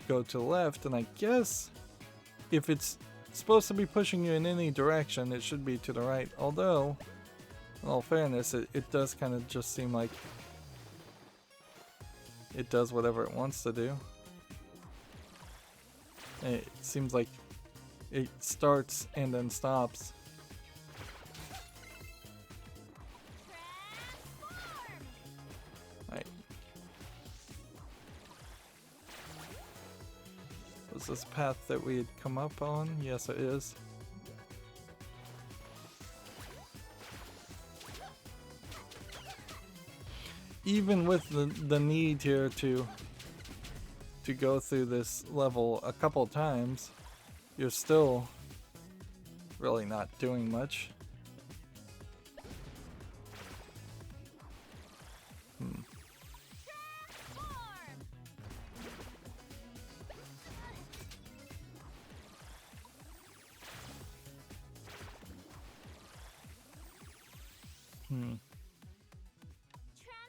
go to the left? And I guess if it's supposed to be pushing you in any direction, it should be to the right. Although, in all fairness, it does kind of just seem like it does whatever it wants to do. It seems like it starts and then stops. Right. Was this path that we had come up on? Yes, it is. Even with the need here to go through this level a couple times, you're still really not doing much.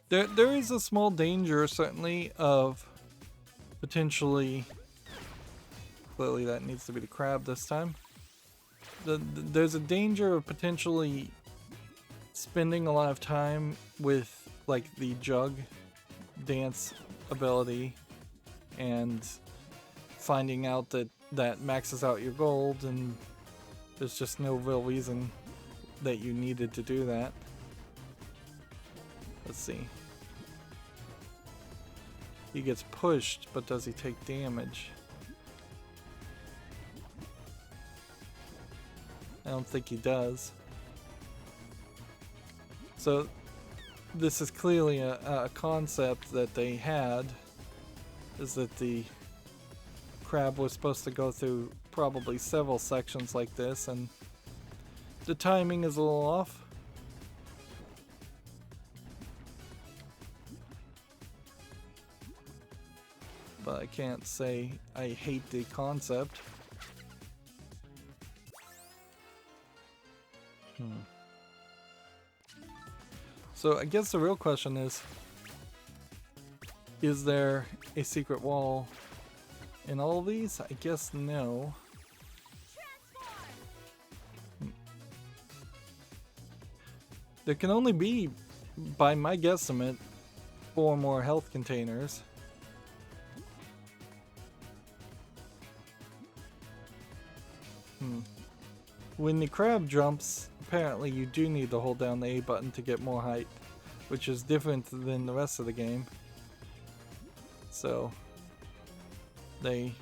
There is a small danger, certainly, of potentially... Clearly that needs to be the crab this time. There's a danger of potentially spending a lot of time with, like, the jug dance ability and finding out that that maxes out your gold, and there's just no real reason that you needed to do that. Let's see. He gets pushed, but does he take damage? I don't think he does. So this is clearly a concept that they had, is that the crab was supposed to go through probably several sections like this, and the timing is a little off. But I can't say I hate the concept. So I guess the real question is there a secret wall in all of these? I guess no. There can only be, by my guesstimate, 4 more health containers. When the crab jumps, apparently you do need to hold down the A button to get more height, which is different than the rest of the game. So they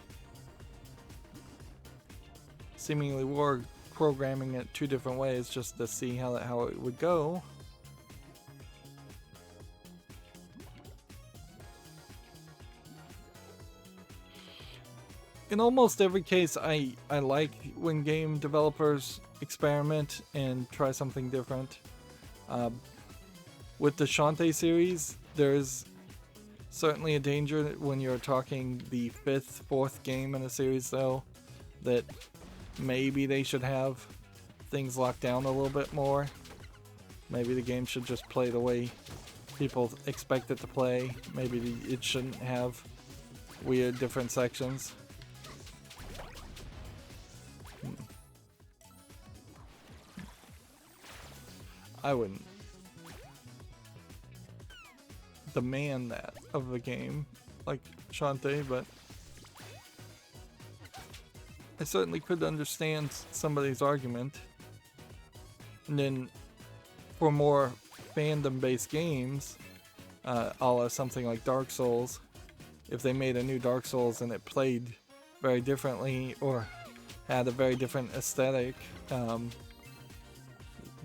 seemingly were programming it 2 different ways just to see how it would go. In almost every case, I like when game developers experiment and try something different. With the Shantae series, there's certainly a danger when you're talking the 5th, 4th game in a series, though, that maybe they should have things locked down a little bit more. Maybe the game should just play the way people expect it to play. Maybe it shouldn't have weird different sections. I wouldn't demand that of the game like Shantae, but I certainly could understand somebody's argument. And then for more fandom-based games, a la something like Dark Souls, if they made a new Dark Souls and it played very differently or had a very different aesthetic,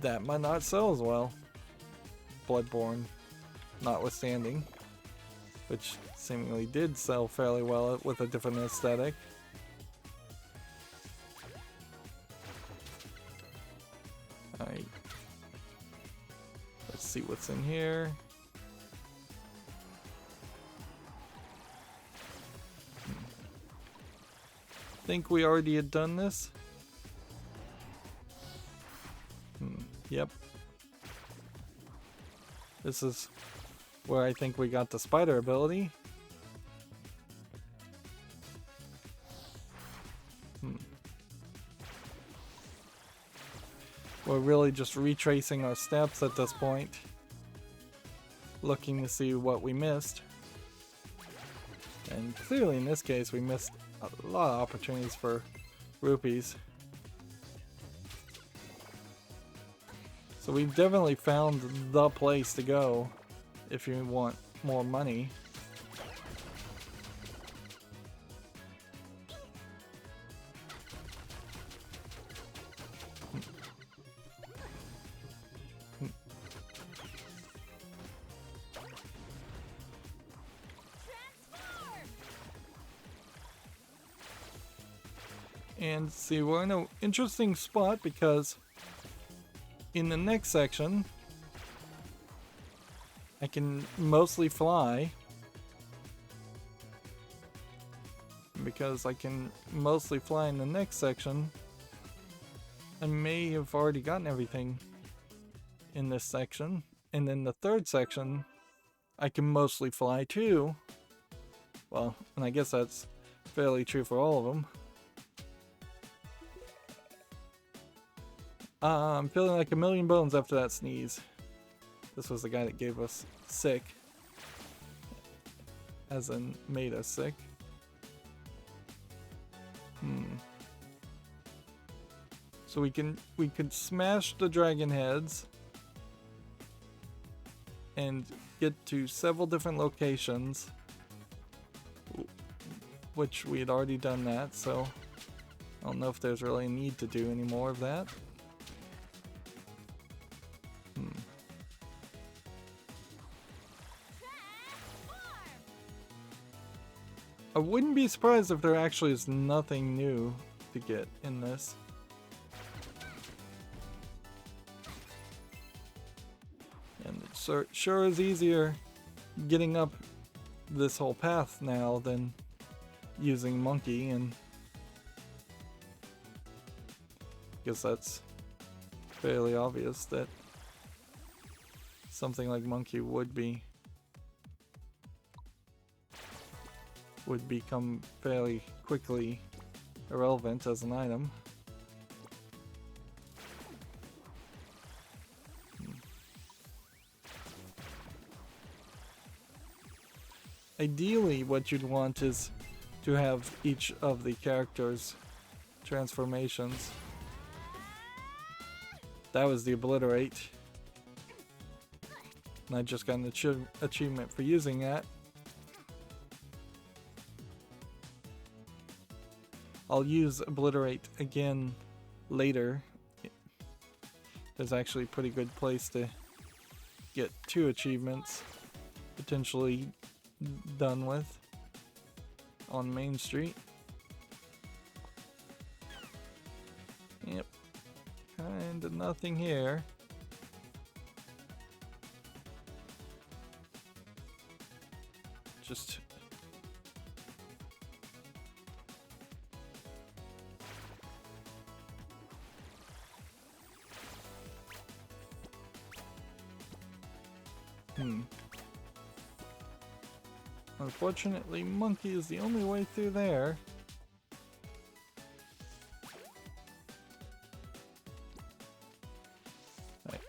that might not sell as well. Bloodborne notwithstanding, which seemingly did sell fairly well with a different aesthetic. Alright. see what's in here. Think we already had done this? Yep. This is where I think we got the spider ability. We're really just retracing our steps at this point, looking to see what we missed. And clearly in this case we missed a lot of opportunities for rupees. So we've definitely found the place to go if you want more money. And see, we're in an interesting spot because in the next section I can mostly fly. Because I can mostly fly in the next section, I may have already gotten everything in this section. And then the third section I can mostly fly too. Well, and I guess that's fairly true for all of them. I'm feeling like a million bones after that sneeze. This was the guy that gave us sick. As in, made us sick. So we could smash the dragon heads and get to several different locations, which we had already done that, so I don't know if there's really a need to do any more of that. I wouldn't be surprised if there actually is nothing new to get in this. And it sure is easier getting up this whole path now than using Monkey, and I guess that's fairly obvious that something like Monkey would become fairly quickly irrelevant as an item. Ideally, what you'd want is to have each of the characters' transformations. That was the obliterate. And I just got an achievement for using that. I'll use obliterate again later. There's actually a pretty good place to get 2 achievements potentially done with on Main Street. Yep, kinda nothing here. Just Unfortunately, Monkey is the only way through there. Right.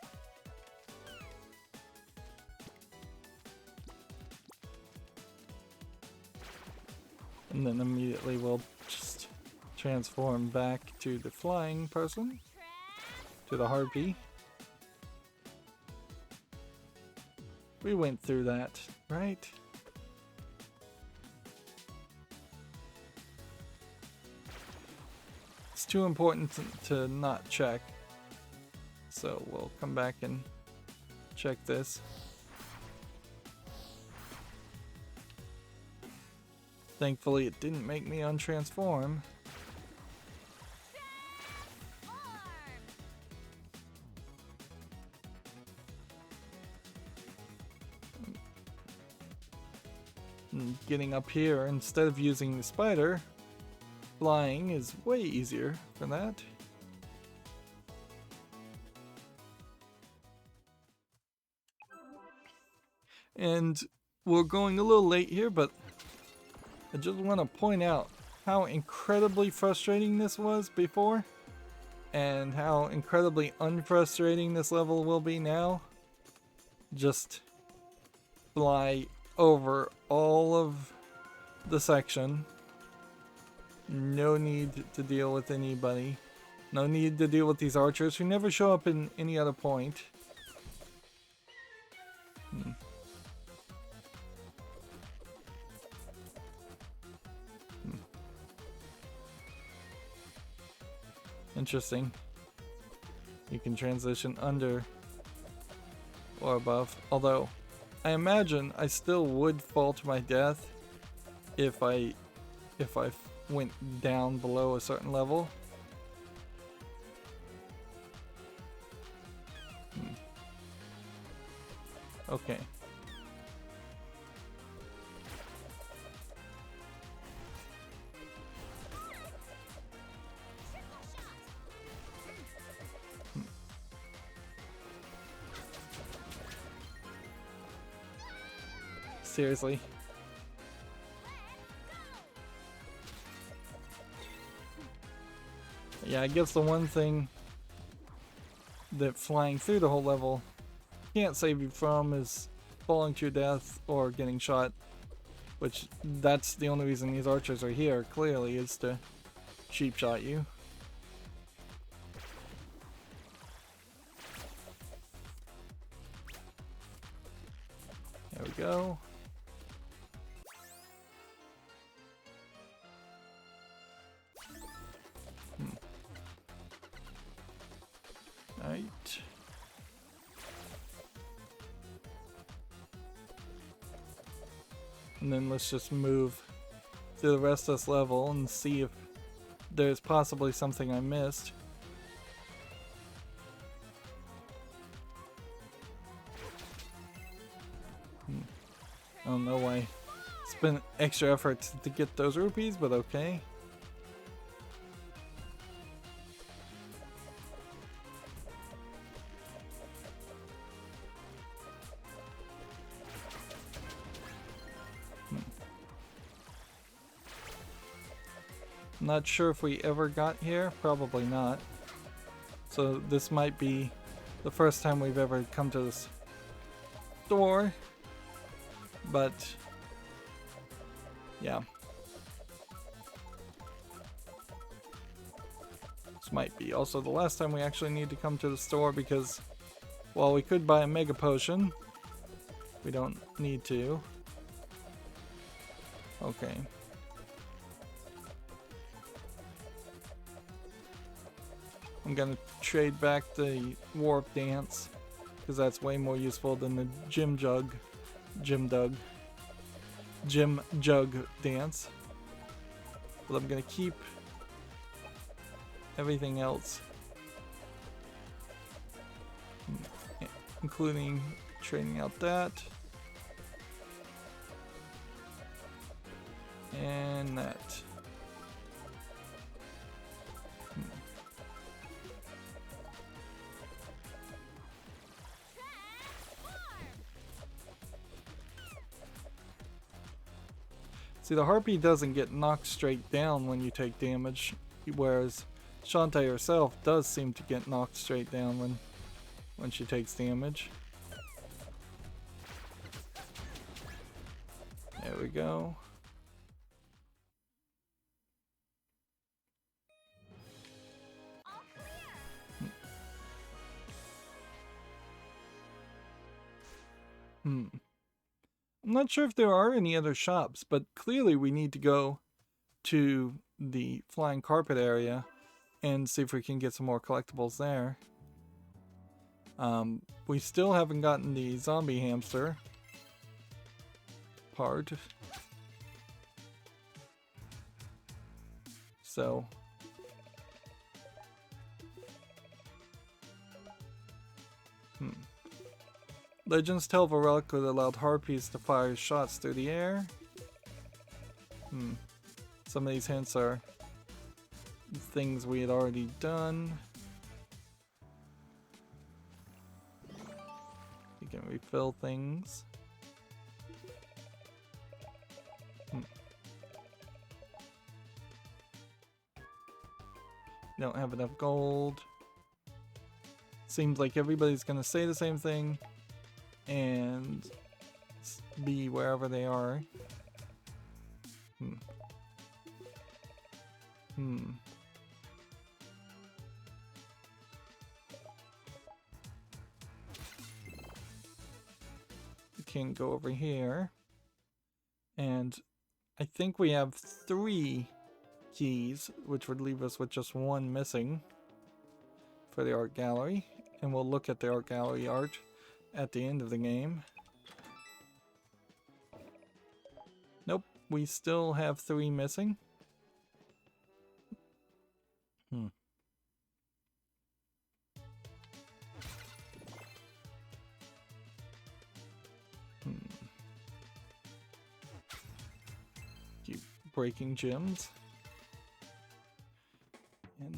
And then immediately we'll just transform back to the flying person, to the harpy. We went through that, right? It's too important to not check. So we'll come back and check this. Thankfully it didn't make me untransform. And getting up here, instead of using the spider, flying is way easier for that. And we're going a little late here, but I just want to point out how incredibly frustrating this was before, and how incredibly unfrustrating this level will be now. Just fly over all of the section. No need to deal with anybody. No need to deal with these archers who never show up in any other point. Interesting. You can transition under or above. Although, I imagine I still would fall to my death if I went down below a certain level. Okay. Seriously. Yeah, I guess the one thing that flying through the whole level can't save you from is falling to your death or getting shot, which that's the only reason these archers are here, clearly, is to cheap shot you. There we go. Right. And then let's just move through the rest of this level and see if there's possibly something I missed. I don't know why it's been extra effort to get those rupees, but okay. Not sure if we ever got here, probably not. So this might be the first time we've ever come to this store, but yeah. This might be also the last time we actually need to come to the store, because while we could buy a mega potion, we don't need to. Okay. I'm gonna trade back the warp dance, because that's way more useful than the gym jug dance. But I'm gonna keep everything else, including trading out that and that. See, the harpy doesn't get knocked straight down when you take damage, whereas Shantae herself does seem to get knocked straight down when she takes damage. There we go. I'm not sure if there are any other shops, but clearly we need to go to the flying carpet area and see if we can get some more collectibles there. We still haven't gotten the zombie hamster part. So legends tell of a relic that allowed harpies to fire shots through the air. Some of these hints are things we had already done. You can refill things. Don't have enough gold. Seems like everybody's gonna say the same thing and be wherever they are. We can go over here, and I think we have 3 keys, which would leave us with just 1 missing for the art gallery, and we'll look at the art gallery art at the end of the game. Nope, we still have 3 missing. Keep breaking gems. And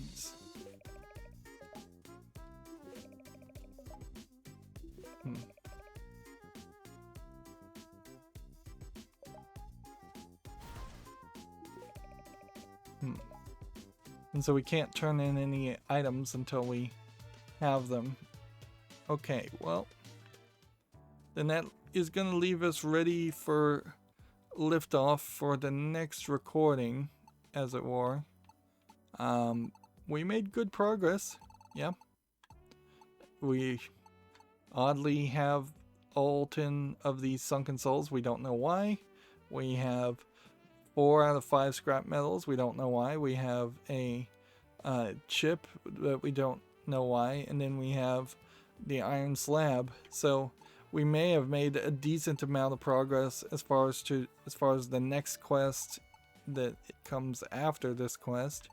and so we can't turn in any items until we have them. Okay, well, then that is going to leave us ready for liftoff for the next recording, as it were. We made good progress. Yeah. We oddly have all 10 of these sunken souls. We don't know why. We have 4 out of 5 scrap metals. We don't know why. We have a chip that we don't know why. And then we have the iron slab. So we may have made a decent amount of progress as far as the next quest that comes after this quest.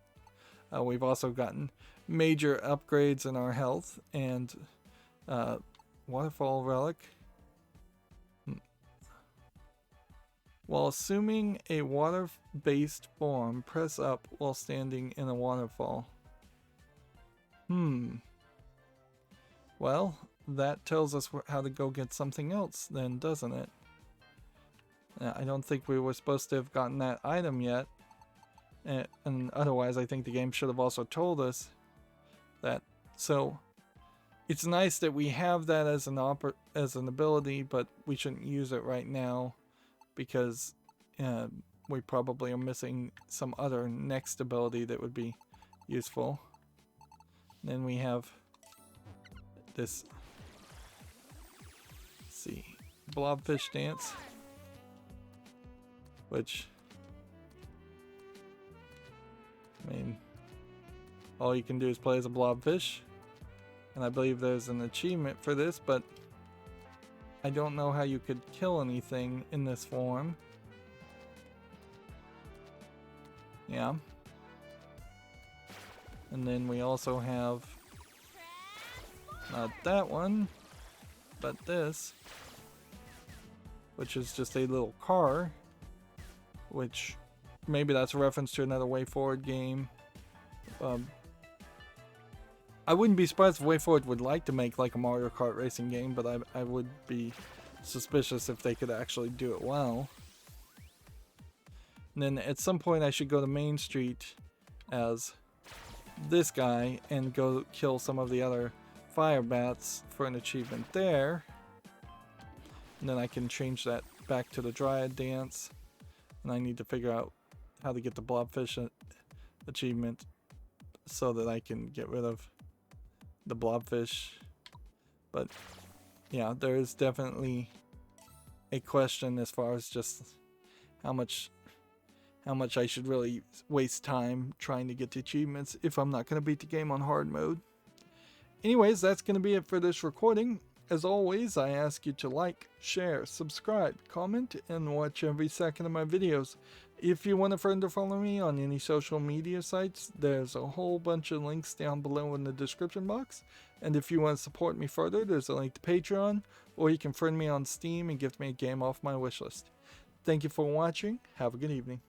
We've also gotten major upgrades in our health and Waterfall Relic. While assuming a water-based form, press up while standing in a waterfall. Well, that tells us how to go get something else then, doesn't it? I don't think we were supposed to have gotten that item yet. And otherwise, I think the game should have also told us that. So it's nice that we have that as an ability, but we shouldn't use it right now because we probably are missing some other next ability that would be useful. Then we have this, let's see, blobfish dance, which, I mean, all you can do is play as a blobfish, and I believe there's an achievement for this, but I don't know how you could kill anything in this form. Yeah. And then we also have not that one, but this, which is just a little car, which maybe that's a reference to another Way Forward game. I wouldn't be surprised if Way Forward would like to make like a Mario Kart racing game, but I would be suspicious if they could actually do it well. And then at some point I should go to Main Street as this guy and go kill some of the other fire bats for an achievement there. And then I can change that back to the Dryad dance. And I need to figure out how to get the blobfish achievement so that I can get rid of the blobfish. But yeah, there is definitely a question as far as just how much I should really waste time trying to get the achievements if I'm not going to beat the game on hard mode. Anyways, that's going to be it for this recording. As always, I ask you to like, share, subscribe, comment, and watch every second of my videos. If you want a friend to follow me on any social media sites, there's a whole bunch of links down below in the description box. And if you want to support me further, there's a link to Patreon, or you can friend me on Steam and gift me a game off my wishlist. Thank you for watching. Have a good evening.